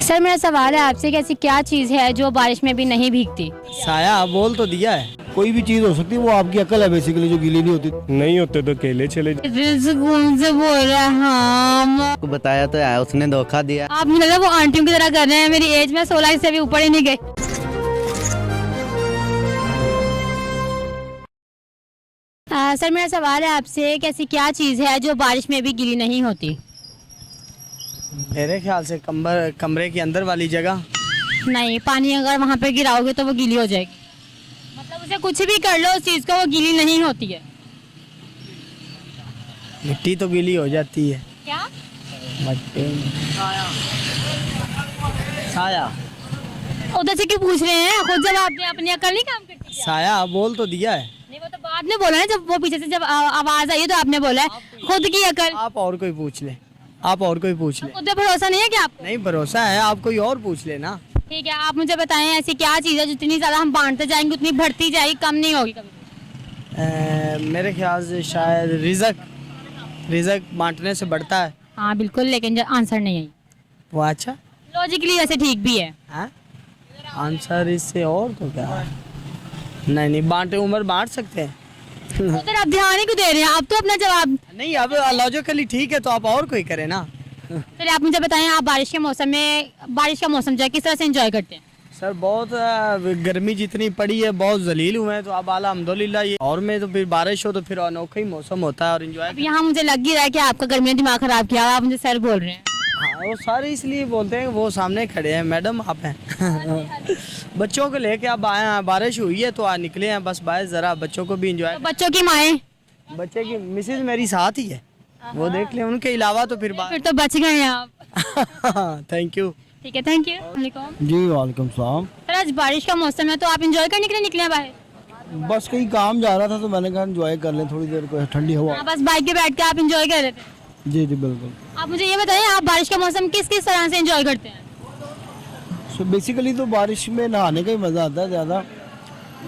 Sir मेरा सवाल है आपसे कि ऐसी क्या चीज़ है जो बारिश में भी नहीं भीगती। साया बोल तो दिया है। कोई भी चीज हो सकती है, वो आपकी अकल है बेसिकली, जो गीली नहीं होती। नहीं होते तो केले चले सुकून से बोल रहा है हाँ। को बताया तो है, उसने धोखा दिया। आप मुझे लगा वो आंटियों की तरह कर रहे हैं। मेरी एज में 16 से भी ऊपर ही नहीं गई। सर मेरा सवाल है आपसे कि ऐसी क्या चीज़ है जो बारिश में भी गीली नहीं होती। मेरे ख्याल से कमरे के अंदर वाली जगह। नहीं, पानी अगर वहाँ पे गिराओगे तो वो गीली हो जाएगी। मतलब उसे कुछ भी कर लो उस चीज़ को, वो गीली नहीं होती है। मिट्टी तो गीली हो जाती है। क्या? मिट्टी साया। उधर से क्यों पूछ रहे हैं? खुद जवाब दें, अपनी अकल नहीं काम करती क्या? साया बोल तो दिया है। नहीं, वो तो बाद में बोला ना, जब वो पीछे से जब आवाज आई है तो आपने बोला है खुद की अकल। आप और कोई पूछ ले, आप और कोई पूछ ले। खुद पे भरोसा नहीं है क्या आपको? नहीं भरोसा है, आप कोई और पूछ लेना। ठीक है, आप मुझे बताएं ऐसी क्या चीज़ है जितनी ज़्यादा हम बांटते जाएंगे उतनी बढ़ती जाएगी, कम नहीं होगी कभी। मेरे ख्याल से शायद रिजक बांटने से बढ़ता है। हाँ बिल्कुल, लेकिन आंसर नहीं है वो अच्छा लॉजिकली, वैसे ठीक भी है। है आंसर इससे और तो क्या है? नहीं बांटे उम्र बांट सकते हैं। उधर आप ध्यान ही क्यों दे रहे हैं? आप तो अपना जवाब। नहीं अब लॉजिकली ठीक है तो आप और कोई करे ना। चलिए आप मुझे बताएं, आप बारिश के मौसम में, बारिश का मौसम जो है किस तरह से एंजॉय करते हैं? सर बहुत गर्मी जितनी पड़ी है, बहुत जलील हुए हैं, तो अब अल्हम्दुलिल्लाह ये और में तो फिर बारिश हो तो फिर अनोखा ही मौसम होता है और एंजॉय। अब यहाँ मुझे लग ही रहा है कि आपका गर्मी ने दिमाग खराब किया, आप मुझे सर बोल रहे हैं। हाँ वो सारे इसलिए बोलते हैं, वो सामने खड़े हैं, मैडम आप हैं। बच्चों को लेके अब आए हैं, बारिश हुई है तो आज निकले हैं बस बाहर, जरा बच्चों को भी एंजॉय। तो बच्चों की माएँ? बच्चे की मिसेज मेरी साथ ही है, वो देख ले, उनके अलावा तो फिर फिर तो बच गए हैं आप। Thank you. ठीक है, थैंक यू। जी वालेकुम सलाम। सर आज बारिश का मौसम है तो आप एंजॉय करने के लिए निकले हैं बाहर? बस कहीं काम जा रहा था तो मैंने कहा एंजॉय कर लें थोड़ी देर को, ठंडी हवा। हाँ, बस बाइक पे बैठ के आप एंजॉय कर रहे थे। जी जी बिल्कुल। आप मुझे ये बताइए, आप बारिश का मौसम किस किस तरह से एंजॉय करते हैं? सो बेसिकली तो बारिश में नहाने का ही मज़ा आता है ज़्यादा,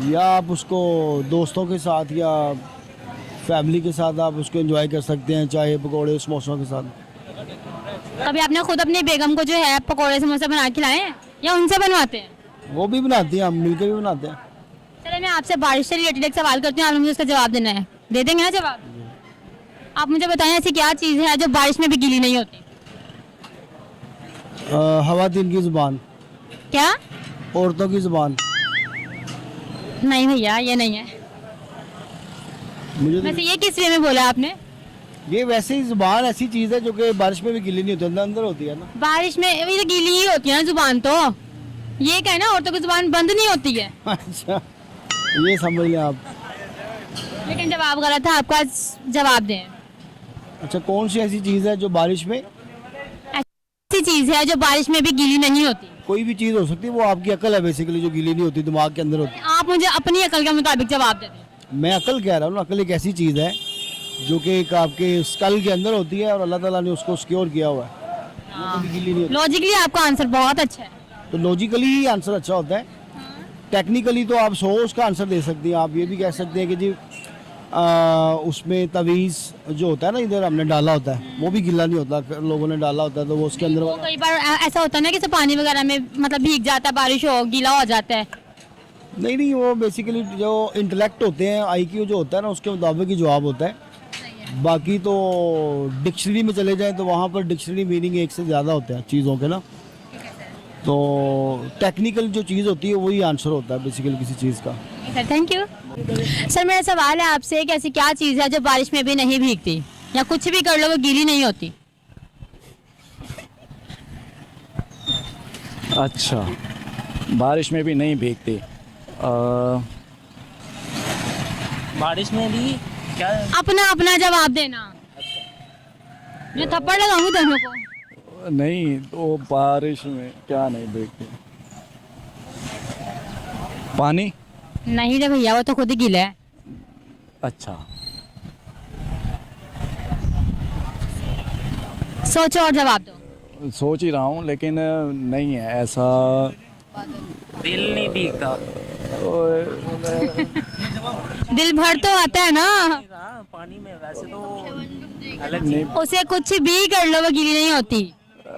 या आप उसको दोस्तों के साथ या फैमिली के साथ आप उसको एंजॉय कर सकते हैं, चाहे पकौड़े समोसों के साथ। कभी आपने खुद अपनी बेगम को जो है पकौड़े समोसे बना के लाए हैं या उनसे बनवाते हैं? वो भी बनाती हैं, हम मिलकर भी बनाते हैं। चलिए मैं आपसे बारिश से रिलेटेड एक सवाल करती हूँ, आपने मुझे उसका जवाब देना है। दे देंगे ना जवाब? आप मुझे बताएं ऐसी क्या चीज़ है जो बारिश में भी गीली नहीं होती? खवातीन की ज़ुबान। क्या? औरतों की ज़ुबान। नहीं भैया, ये नहीं है। मुझे वैसे ये किस वे में बोला आपने? ये वैसे ही ज़ुबान ऐसी चीज़ है जो कि बारिश में भी गीली नहीं होती, अंदर अंदर होती है ना। बारिश में ये तो गीली ही होती है ना जुबान, तो ये क्या है ना, औरतों की जुबान बंद नहीं होती है। अच्छा ये समझ लें आप। लेकिन जवाब गलत था आपका, जवाब दें। अच्छा कौन सी ऐसी चीज़ है जो बारिश में? ऐसी चीज़ है जो बारिश में भी गीली नहीं होती। कोई भी चीज़ हो सकती है, वो आपकी अकल है बेसिकली, जो गीली नहीं होती, दिमाग के अंदर होती आप मुझे अपनी अकल के मुताबिक जवाब दे दें। है। मैं अकल कह रहा हूँ ना, अकल एक ऐसी चीज़ है जो कि एक आपके स्कल के अंदर होती है और अल्लाह ताला ने उसको सिक्योर किया हुआ है, वो कभी गीली नहीं होती। लॉजिकली आपका आंसर बहुत अच्छा है। तो लॉजिकली ही आंसर अच्छा होता है, टेक्निकली तो आप 100 उसका आंसर दे सकती हैं। आप ये भी कह सकते हैं कि जी उसमें तवीज़ जो होता है ना, इधर हमने डाला होता है, वो भी गीला नहीं होता, लोगों ने डाला होता है तो वो उसके अंदर। वो कई बार ऐसा होता है ना कि पानी वगैरह में मतलब भीग जाता है, बारिश हो गीला हो जाता है। नहीं वो बेसिकली जो इंटेलेक्ट होते हैं, IQ जो होता है ना, उसके मुताबिक ही जवाब होता है। बाकी तो डिक्शनरी में चले जाएं तो वहाँ पर डिक्शनरी मीनिंग एक से ज़्यादा होता है चीज़ों के ना, तो टेक्निकल जो चीज़ होती है वही आंसर होता है बेसिकली किसी चीज़ का। Sir thank you. सर मेरा सवाल है आपसे कि ऐसी क्या चीज़ है जो बारिश में भी नहीं भीगती, या कुछ भी कर लो वो गीली नहीं होती? अच्छा, बारिश में भी नहीं भीगती। बारिश में भी क्या? अपना अपना जवाब देना। मैं थप्पड़ लगाऊंगी दोनों को। नहीं, तो बारिश में क्या नहीं भीगती? पानी? नहीं रे भैया, वो तो खुद ही गीला है। अच्छा, सोचो और जवाब दो। सोच ही रहा हूँ लेकिन नहीं है ऐसा। दिल नहीं भीगता। दिल भर तो आता है ना। पानी में वैसे तो नहीं उसे कुछ भी कर लो वो गीली नहीं होती।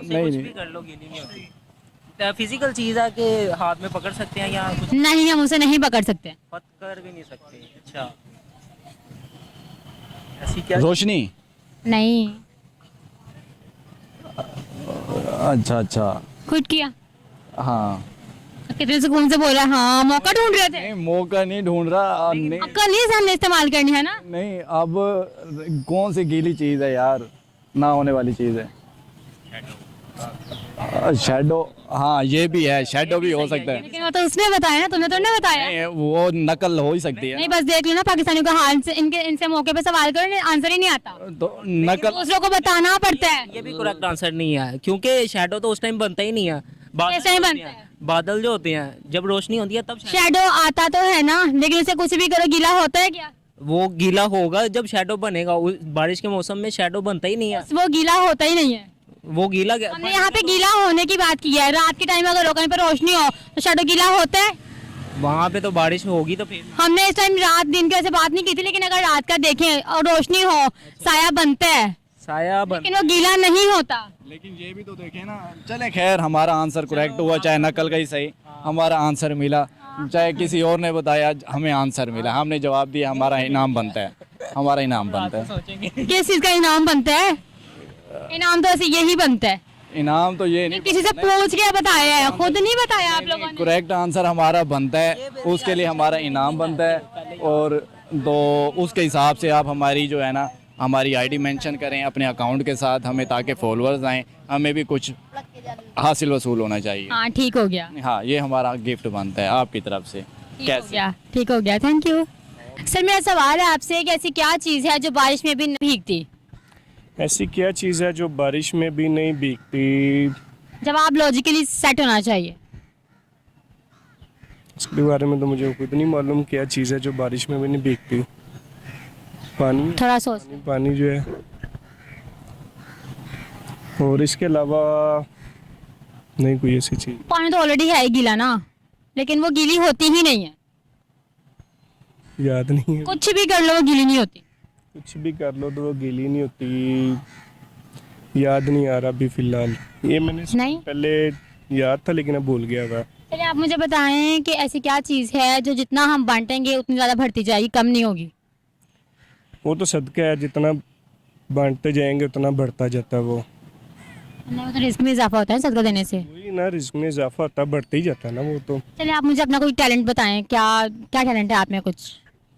नहीं कर लो गीली नहीं होती। फिजिकल चीज है कि हाथ में पकड़ सकते हैं या कुछ नहीं, हम उसे नहीं पकड़ सकते। पकड़ भी नहीं सकते? अच्छा, ऐसी क्या? रोशनी। नहीं। अच्छा अच्छा। खुद किया? हाँ। कितने सुकून से बोला, हाँ मौका ढूंढ रहे थे। नहीं, मौका नहीं ढूंढ रहा। नहीं अक्ल नहीं सामने इस्तेमाल करनी है ना। नहीं, अब कौन सी गीली चीज है यार, ना होने वाली चीज है। शेडो, हाँ ये भी है, शेडो भी हो सकता है। लेकिन वो तो उसने बताया ना, तुमने तो नहीं बताया। नहीं, वो नकल हो ही सकती है। नहीं, बस देख लो ना पाकिस्तानियों का हाल से, इनसे मौके पे सवाल करो, आंसर ही नहीं आता। तो नकल दूसरों को बताना पड़ता है। ये भी करेक्ट आंसर नहीं है, क्योंकि शैडो तो उस टाइम बनता ही नहीं है। कैसे नहीं बनता है? बादल जो होते हैं जब रोशनी होती है तब शैडो आता तो है ना, लेकिन उसे कुछ भी करो गीला होता है क्या? वो गीला होगा जब शैडो बनेगा। बारिश के मौसम में शैडो बनता ही नहीं है। वो गीला होता ही नहीं है। वो गीला हमने यहाँ पे गीला होने की बात की है। रात के टाइम अगर कहीं पर रोशनी हो तो शैडो गीला होता है। वहाँ पे तो बारिश होगी तो फिर हमने इस टाइम रात दिन की ऐसे बात नहीं की थी, लेकिन अगर रात का देखें और रोशनी हो, साया बनता है, साया बन। लेकिन वो गीला नहीं होता। लेकिन ये भी तो देखें ना। चले खैर, हमारा आंसर करेक्ट हुआ, चाहे नकल का ही सही, हमारा आंसर मिला। चाहे किसी और ने बताया, हमें आंसर मिला, हमने जवाब दिया, हमारा इनाम बनता है, हमारा इनाम बनता है। किस चीज का इनाम बनता है? इनाम तो ऐसे यही बनता है। इनाम तो ये नहीं, किसी से पूछ के बताया है, खुद नहीं बताया आप लोगों ने। करेक्ट आंसर हमारा बनता है, उसके लिए हमारा इनाम बनता है। और तो उसके हिसाब से आप हमारी जो है ना, हमारी आईडी मेंशन करें अपने अकाउंट के साथ हमें, ताकि फॉलोअर्स आएँ, हमें भी कुछ हासिल वसूल होना चाहिए। हाँ ठीक हो गया। हाँ, ये हमारा गिफ्ट बनता है आपकी तरफ से। कैसे? ठीक हो गया, थैंक यू। सर मेरा सवाल है आपसे कि ऐसी क्या चीज़ है जो बारिश में भी नहीं भीगती? ऐसी क्या चीज़ है जो बारिश में भी नहीं भीगती? जवाब लॉजिकली सेट होना चाहिए। इसके बारे में तो मुझे खुद नहीं मालूम क्या चीज़ है जो बारिश में भी नहीं भीगती। पानी। थोड़ा सोच। पानी जो है, और इसके अलावा नहीं कोई ऐसी चीज़। पानी तो ऑलरेडी है ही गीला ना, लेकिन वो गीली होती ही नहीं है। याद नहीं है। कुछ भी कर लो वो गीली नहीं होती। कुछ भी कर लो तो वो गीली नहीं होती। याद नहीं आ रहा अभी फिलहाल। ये मैंने नहीं? पहले याद था लेकिन अब भूल गया था। चलिए आप मुझे बताएं कि ऐसी क्या चीज़ है जो जितना हम बांटेंगे उतनी ज़्यादा बढ़ती जाएगी, कम नहीं होगी? वो तो सदका है, जितना बांटते जाएंगे उतना बढ़ता जाता है वो। नहीं, वो तो रिस्क में इजाफा होता है सदका देने से। वही ना, रिस्क में इजाफा होता, बढ़ते ही जाता है ना वो तो। चलिए आप मुझे अपना कोई टैलेंट बताएं, क्या क्या टैलेंट है आप में? कुछ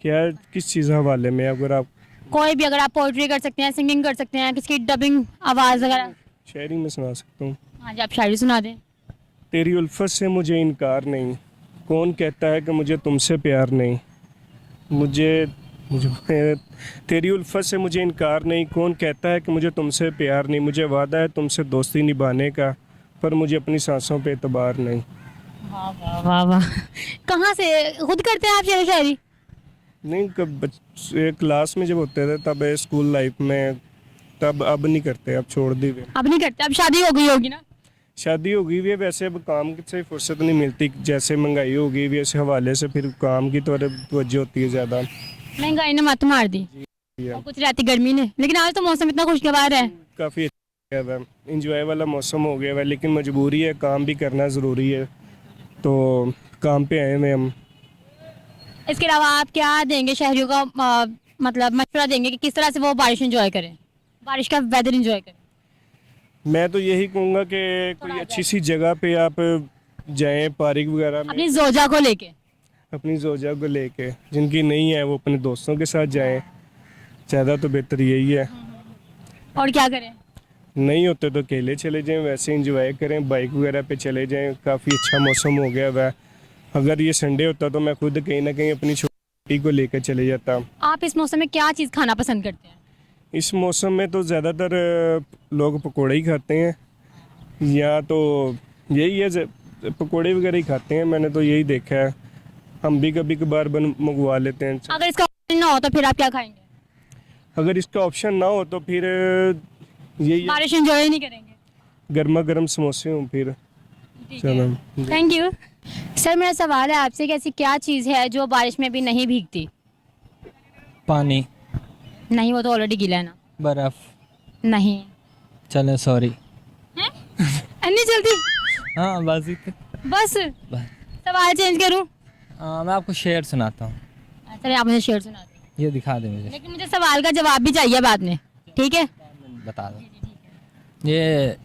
क्या, किस चीज़ हवाले में? अगर आप कोई भी, अगर आप पोइट्री कर सकते हैं, सिंगिंग कर सकते हैं, किसकी डबिंग आवाज़ वगैरह। शायरी में सुना सकता हूँ। हाँ जी, आप शायरी सुना दें। तेरी उल्फत से मुझे इनकार नहीं, कौन कहता है कि मुझे तुमसे प्यार नहीं। मुझे तेरी उल्फत से मुझे इनकार नहीं, कौन कहता है कि मुझे तुमसे प्यार नहीं। मुझे वादा है तुमसे दोस्ती निभाने का, पर मुझे अपनी सांसों पे एतबार नहीं। वाह वाह वाह वाह। कहाँ से खुद करते हैं आप शेर शायरी? नहीं, कब क्लास में जब होते थे तब, स्कूल लाइफ में तब। अब नहीं करते, अब छोड़ दी हुए। अब नहीं करते, अब शादी हो गई होगी ना? शादी हो गई भी है, वैसे अब काम से फुर्सत नहीं मिलती। जैसे महंगाई हो गई भी, इस हवाले से फिर काम की तरफ तवज्जो होती है ज़्यादा। महंगाई ने मत मार दी और कुछ रहती गर्मी ने, लेकिन आज तो मौसम इतना खुशगवार है। काफ़ी अच्छा है, इंजॉय वाला मौसम हो गया है, लेकिन मजबूरी है, काम भी करना ज़रूरी है, तो काम पे आए हुए हम। इसके अलावा आप क्या देंगे शहरियों का मतलब मशवरा देंगे कि किस तरह से वो बारिश एंजॉय करें, बारिश का वेदर एंजॉय करें? मैं तो यही कहूँगा कि कोई अच्छी सी जगह पे आप जाएं, पार्क वगैरह में, अपनी जोजा को लेके। अपनी जोजा को लेके। जिनकी नहीं है वो अपने दोस्तों के साथ जाएं, ज़्यादा तो बेहतर यही है। और क्या करें? नहीं होते तो अकेले चले जाएं, वैसे इंजॉय करें, बाइक वगैरह पे चले जाएं। काफ़ी अच्छा मौसम हो गया हुआ है। अगर ये संडे होता तो मैं खुद कहीं ना कहीं अपनी छोटी को लेकर चले जाता। आप इस मौसम में क्या चीज़ खाना पसंद करते हैं? इस मौसम में तो ज़्यादातर लोग पकोड़े ही खाते हैं, या तो यही है, पकोड़े वगैरह ही खाते हैं। मैंने तो यही देखा है, हम भी कभी कभार मंगवा लेते हैं। अगर इसका ऑप्शन ना हो तो फिर आप क्या खाएंगे? अगर इसका ऑप्शन ना हो तो फिर यही बारिश एंजॉय नहीं करेंगे? गर्मा गर्म समोसे हों फिर। चलो, थैंक यू। सर मेरा सवाल है आपसे कि ऐसी क्या चीज़ है जो बारिश में भी नहीं भीगती? पानी। नहीं, वो तो ऑलरेडी गीला है ना। बर्फ। नहीं। चले सॉरी। इतनी जल्दी? हाँ बस बस सवाल चेंज करूं? मैं आपको शेर सुनाता हूँ, चलिए आप मुझे शेर सुनाते हैं, ये दिखा दे मुझे, लेकिन मुझे सवाल का जवाब भी चाहिए बाद में, ठीक है? बता दो। ये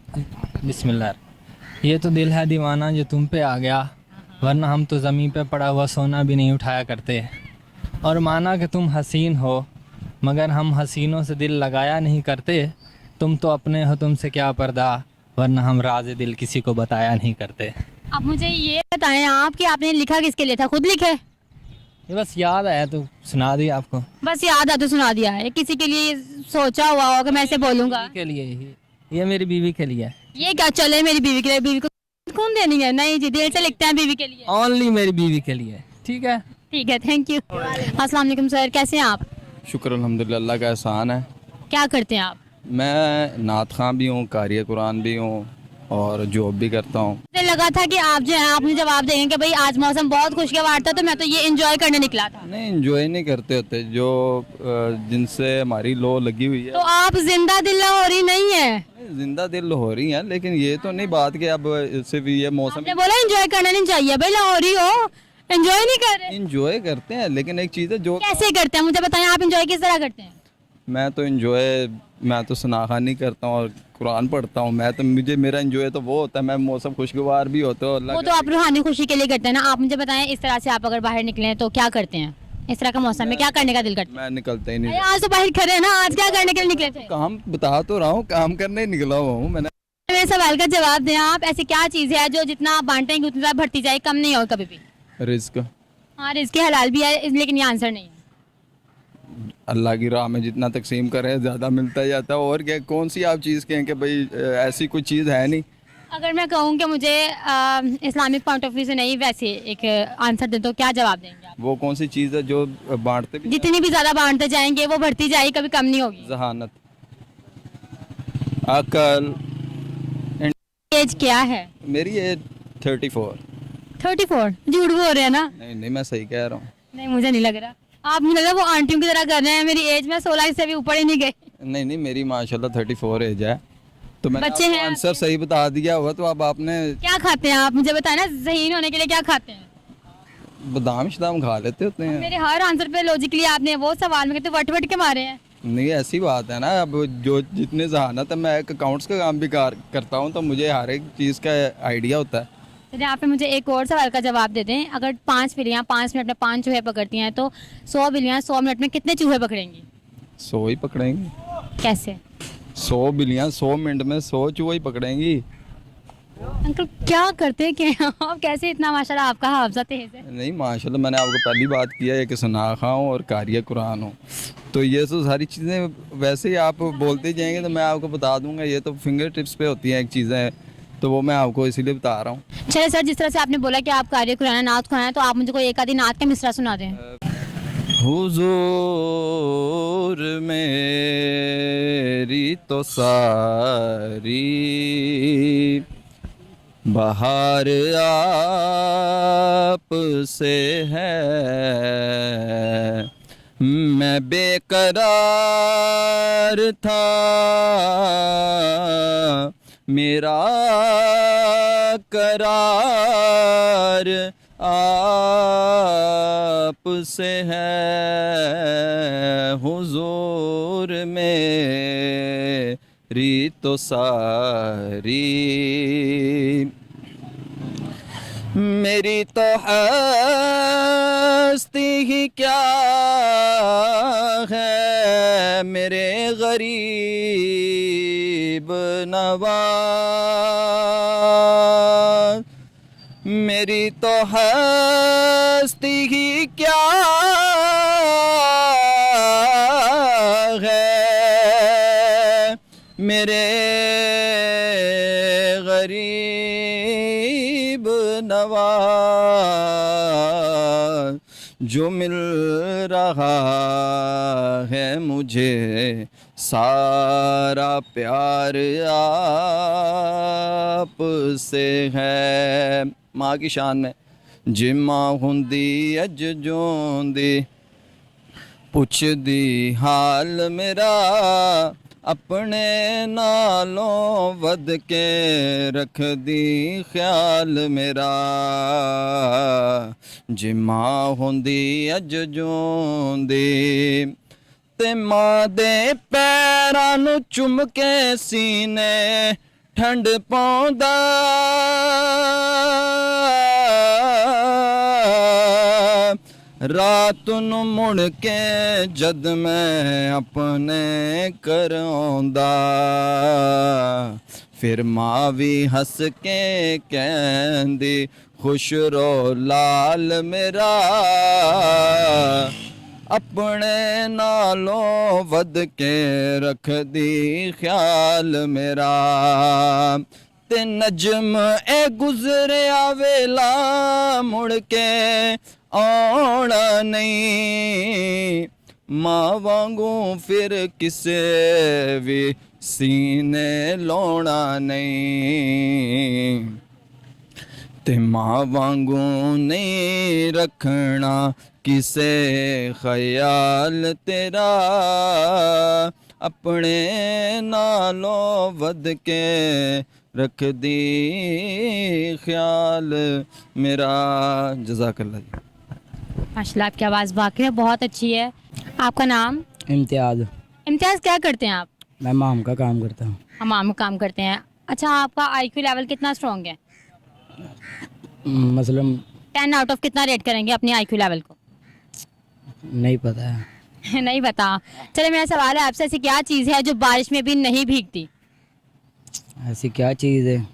बिस्मिल्लाह, ये तो दिल है दीवाना जो तुम पे आ गया, वरना हम तो ज़मीन पे पड़ा हुआ सोना भी नहीं उठाया करते। और माना कि तुम हसीन हो, मगर हम हसीनों से दिल लगाया नहीं करते। तुम तो अपने हो, तुमसे क्या पर्दा, वरना हम राज दिल किसी को बताया नहीं करते। अब मुझे ये बताएं आप कि आपने लिखा किसके लिए था, खुद लिखे? ये बस याद आया तो सुना दिया आपको। बस याद आ तो सुना दिया है, किसी के लिए सोचा हुआ हो कि मैं ऐसे बोलूंगा? के लिए ये मेरी बीवी के लिए, ये क्या चले मेरी बीवी के लिए, बीवी को कौन देनी है? नहीं जी, दिल से लिखते हैं बीवी के लिए। ओनली मेरी बीवी के लिए, ठीक है? ठीक है, थैंक यू। अस्सलाम वालेकुम सर, कैसे हैं आप? शुक्र अल्हम्दुलिल्लाह, अल्लाह का एहसान है। क्या करते हैं आप? मैं नात खां भी हूँ, कारी कुरान भी हूँ और जॉब भी करता हूँ। मुझे लगा था कि आप जो है आप मुझे जवाब देंगे कि भाई आज मौसम बहुत खुशगवार था तो मैं तो ये एंजॉय करने निकला था। नहीं, एंजॉय नहीं करते होते, जो जिनसे हमारी लो लगी हुई तो है। आप जिंदा दिल लाहौरी नहीं है? जिंदा दिल हो रही है, लेकिन ये तो नहीं बात कि अब सिर्फ ये मौसम आपने बोला एंजॉय करना नहीं चाहिए, भाई लाहौरी हो, एंजॉय नहीं कर रहे? एंजॉय करते हैं, लेकिन एक चीज़ है जो कैसे करते हैं मुझे बताएं, आप एंजॉय किस तरह करते हैं? मैं तो सनाखानी करता हूँ और कुरान पढ़ता हूँ। मुझे मेरा एंजॉय तो वो होता है, मैं मौसम खुशगवार भी होता है। वो तो आप रूहानी खुशी के लिए करते हैं ना। आप मुझे बताएं इस तरह से आप अगर बाहर निकले तो क्या करते हैं? इस तरह का मौसम में क्या करने का दिल करता है? मैं निकलता ही नहीं। अरे आज तो बाहर खड़े हैं ना, आज क्या करने के लिए निकले थे? काम बता तो रहा हूँ, काम करने ही निकला हुआ हूँ मैंने। मेरे सवाल का जवाब दें आप, ऐसी क्या चीज़ है जो जितना आप बांटेंगे उतना ज़्यादा बढ़ती जाए, कम नहीं हो कभी भी? रिस्क। हाँ, रिस्क हलाल भी है, लेकिन ये आंसर नहीं है। अल्लाह की राह में जितना तकसीम करे ज़्यादा मिलता जाता है। और क्या, कौन सी आप चीज़ कहें कि भाई ऐसी कोई चीज़ है नहीं। अगर मैं कहूँ कि मुझे इस्लामिक पॉइंट ऑफ व्यू से नहीं वैसे एक आंसर दे तो क्या जवाब देंगे आप? वो कौन सी चीज़ है जो बांटते भी जितनी भी ज़्यादा बांटते जाएंगे वो बढ़ती जाएगी, कभी कम नहीं होगी। जहानत, अकल। एज क्या है? मेरी एज 34। 34? झूठ बोल रहे हैं ना? नहीं, मैं सही कह रहा हूँ। नहीं, मुझे नहीं लग रहा। आप मुझे लगा वो आंटियों की तरह कर रहे हैं। मेरी एज में 16 से भी ऊपर ही नहीं गई। नहीं, मेरी माशाल्लाह 34 एज है। तो मैंने बच्चे आपको हैं आंसर सही बता दिया होगा, तो अब आपने क्या खाते हैं आप मुझे बताएं ना, ज़हीन होने के लिए क्या खाते हैं? बादाम शदाम खा लेते होते हैं। मेरे हर आंसर पे लॉजिकली आपने वो सवाल में कहते वट के मारे हैं। नहीं, ऐसी बात है ना, अब जो जितने जहानत है, मैं एक अकाउंट्स का काम भी करता हूँ, तो मुझे हर एक चीज़ का आइडिया होता है। चलिए आप मुझे एक और सवाल का जवाब दे दें। अगर 5 बिल्लियाँ 5 मिनट में 5 चूहे पकड़ती हैं तो 100 बिल्लियाँ 100 मिनट में कितने चूहे पकड़ेंगी? 100 ही पकड़ेंगी। कैसे? 100 बिल्लियाँ 100 मिनट में 100 चूहे ही पकड़ेंगी। अंकल क्या करते हैं क्या आप? कैसे इतना माशाल्लाह आपका हाफजा तेज है? नहीं, माशाल्लाह, मैंने आपको पहली बात किया है कि सनाखा हूँ और कारिया कुरान हूँ, तो ये तो सारी चीज़ें वैसे ही आप बोलते जाएंगे तो मैं आपको बता दूंगा। ये तो फिंगर टिप्स पे होती हैं एक चीज़ें, तो वो मैं आपको इसीलिए बता रहा हूँ। चलिए सर, जिस तरह से आपने बोला कि आप कारिया कुरान नात खुरान है, तो आप मुझे कोई एक आधी नात का मिसरा सुना दें। हुजूर मेरी तो सारी बहार आप से है, मैं बेकरार था, मेरा करार आप से है, हुजूर मेरी तो सारी, मेरी तो हस्ती ही क्या है, मेरे गरीब नवाज, मेरी तो हस्ती ही क्या है, मेरे गरीब नवाज, जो मिल रहा है मुझे सारा प्यार आप से है। माँ की शान में जिम्मा हुंदी अज जोंदी, पुछदी हाल मेरा अपने नालों वध के रख दी ख्याल मेरा जे मां होंदी अज जोंदी ते मां दे पैरां नूं चुम के सीने ठंड पाउंदा रात नूं मुड़ के जद मैं अपने घर आउंदा फिर मां भी हंस के कहंदी खुश रो लाल मेरा अपने नालों वध के रख दी ख्याल मेरा ते नजम ए गुजरिया वेला मुड़ के आना नहीं मां वांगू फिर किसे भी सीने लाउणा नहीं ते मां वांगू नहीं रखना किसे ख्याल तेरा अपने नालों वध के रख दी ख्याल मेरा जज़ाकल्लाह जी। माशाल्लाह आपकी आवाज़ वाकई में बहुत अच्छी है। आपका नाम? इम्तियाज़। इम्तियाज़, क्या करते हैं आप? मैं माम का काम करता हूँ। हमाम काम करते हैं। अच्छा, आपका आईक्यू लेवल कितना स्ट्रॉन्ग है? मसलन 10 आउट ऑफ कितना रेट करेंगे अपनी आईक्यू लेवल को? नहीं पता है। नहीं पता। चलिए, मेरा सवाल है आपसे, ऐसी क्या चीज़ है जो बारिश में भी नहीं भीगती? ऐसी क्या चीज़ है,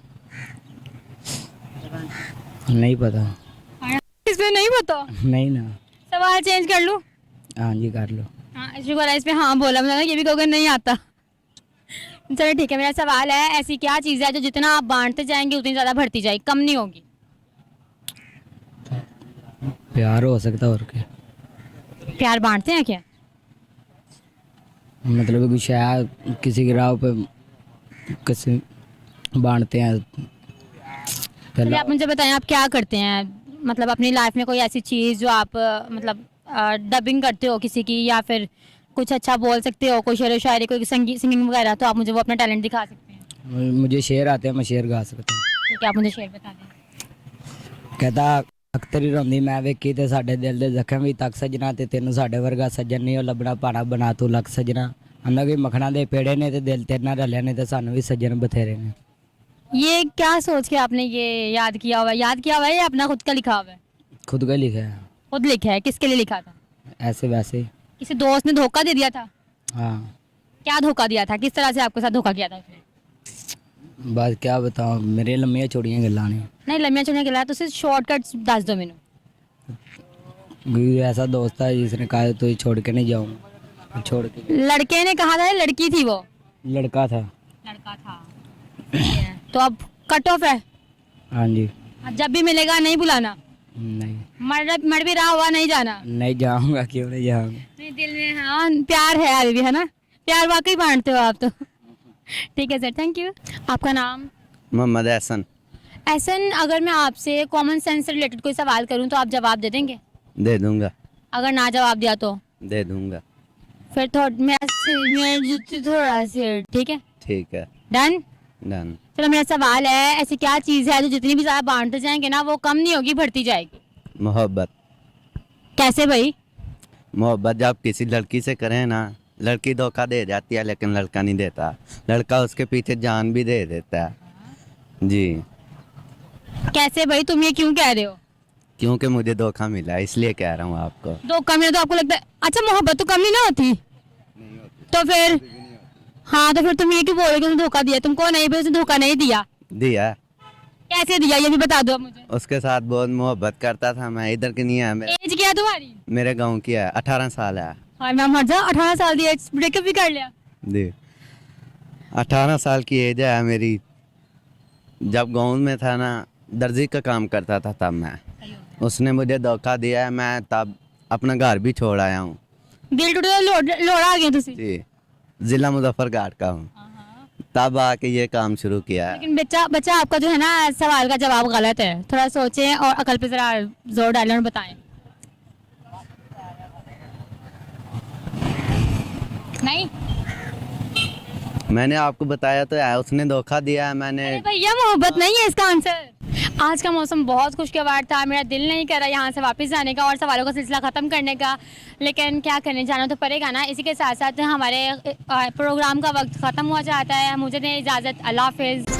नहीं पता। इसमें नहीं पता? नहीं ना। सवाल चेंज कर लूँ? हाँ जी कर लो। हाँ, इसमें हाँ बोला, मैंने ये भी कहोगे नहीं आता। चलो ठीक है, मेरा सवाल है, ऐसी क्या चीज़ है जो जितना आप बांटते जाएंगे उतनी ज़्यादा बढ़ती जाएगी, कम नहीं होगी? प्यार हो सकता और क्या। प्यार बांटते हैं क्या? मतलब कि शायद किसी की राह पे किसी बांटते हैं। चलिए, आप मुझे बताएं, आप क्या करते हैं, मतलब अपनी लाइफ में कोई ऐसी चीज़ जो आप मतलब डबिंग करते हो किसी की, या फिर कुछ अच्छा बोल सकते हो, कोई शेर व शायरी, कोई सिंगिंग वगैरह, तो आप मुझे वो अपना टैलेंट दिखा सकते हैं। मुझे शेर आते हैं, मैं शेर गा सकता हूँ। ठीक है, आप मुझे शेर बता दें। कहता अख्तरी रोंदी मैं वेखी ते साडे दिल दे जख्म भी तक सजना ते तेनू साडे वर्गा सज्जन नहीं लभना पाना बना तू लख सजना अंदा कि मखना दे पेड़े ने ते दिल तेरे नाल रलिया ने ते सानू भी सज्जन बथेरे ने। ये क्या सोच के आपने ये याद किया हुआ है? या अपना खुद का लिखा हुआ है? खुद का लिखा है। खुद लिखा है? किसके लिए लिखा था? ऐसे वैसे। किसी दोस्त ने धोखा दे दिया था? हाँ। क्या धोखा दिया था, किस तरह से आपके साथ धोखा किया था उसने? बस क्या बताऊँ, मेरे लम्बियाँ चौड़ियाँ गल्लां ने। नहीं, लम्बियाँ चुनिया गिला तो सिर्फ शॉर्टकट दस दो मैनू। ऐसा दोस्त है जिसने कहा तो छोड़ के नहीं जाऊँगा, छोड़ के। लड़के ने कहा था, लड़की थी वो? लड़का था। लड़का था। तो अब कट ऑफ है? हाँ जी। अब जब भी मिलेगा नहीं बुलाना? नहीं। मर भी रहा हुआ नहीं जाना? नहीं जाऊँगा, क्यों नहीं जाऊँगा। नहीं, दिल में हाँ प्यार है अभी भी, है ना? प्यार वाकई बांटते हो आप तो। ठीक है सर, थैंक यू। आपका नाम? मोहम्मद एहसन। एहसन, अगर मैं आपसे कॉमन सेंस से रिलेटेड कोई सवाल करूं तो आप जवाब दे देंगे? दे दूंगा। अगर ना जवाब दिया तो? दे दूंगा। फिर थोड़ा सी ठीक है? ठीक है। डन? डन। चलो, मेरा सवाल है, ऐसी क्या चीज़ है जो जितनी भी ज़्यादा बांटते जाएंगे ना वो कम नहीं होगी, बढ़ती जाएगी? मोहब्बत। कैसे भाई? मोहब्बत जब किसी लड़की से करें ना, लड़की धोखा दे जाती है लेकिन लड़का नहीं देता, लड़का उसके पीछे जान भी दे देता है जी। कैसे भाई, तुम ये क्यों कह रहे हो? क्योंकि मुझे धोखा मिला है, इसलिए कह रहा हूँ आपको। धोखा मिला तो आपको लगता है? अच्छा, मोहब्बत तो कम नहीं ना होती? तो फिर हाँ, तो फिर तुम ये क्यों बोल रहे हो कि उसने धोखा दिया? तुमको नहीं, फिर उसने धोखा नहीं दिया? दिया। कैसे दिया ये भी बता दो मुझे। उसके साथ बहुत मोहब्बत करता था मैं, इधर की नहीं है, एज क्या है तुम्हारी? मेरे गांव की है, 18 साल है। हाँ मैं मर जा, 18 साल की एज, ब्रेकअप भी कर लिया? जी 18 साल की एज है मेरी। जब गांव में था ना, दर्जी का काम करता था तब मैं, उसने मुझे धोखा दिया है, मैं तब अपना घर भी छोड़ आया हूँ। दिल टूटे लोड़ा आ गया तुसी? जी, जिला मुजफ्फरगढ़ का हूँ, तब आके ये काम शुरू किया है। लेकिन बच्चा आपका जो है ना सवाल का जवाब गलत है, थोड़ा सोचें और अकल पे जरा जोर डालें और बताएं। नहीं मैंने आपको बताया तो है, उसने धोखा दिया है। मैंने अरे भैया मोहब्बत नहीं है इसका आंसर। आज का मौसम बहुत खुशगवार था, मेरा दिल नहीं कर रहा यहाँ से वापस जाने का और सवालों का सिलसिला ख़त्म करने का, लेकिन क्या करने, जाना तो पड़ेगा ना। इसी के साथ साथ हमारे प्रोग्राम का वक्त ख़त्म हो जाता है। मुझे दें इजाज़त, अल्लाह हाफिज़।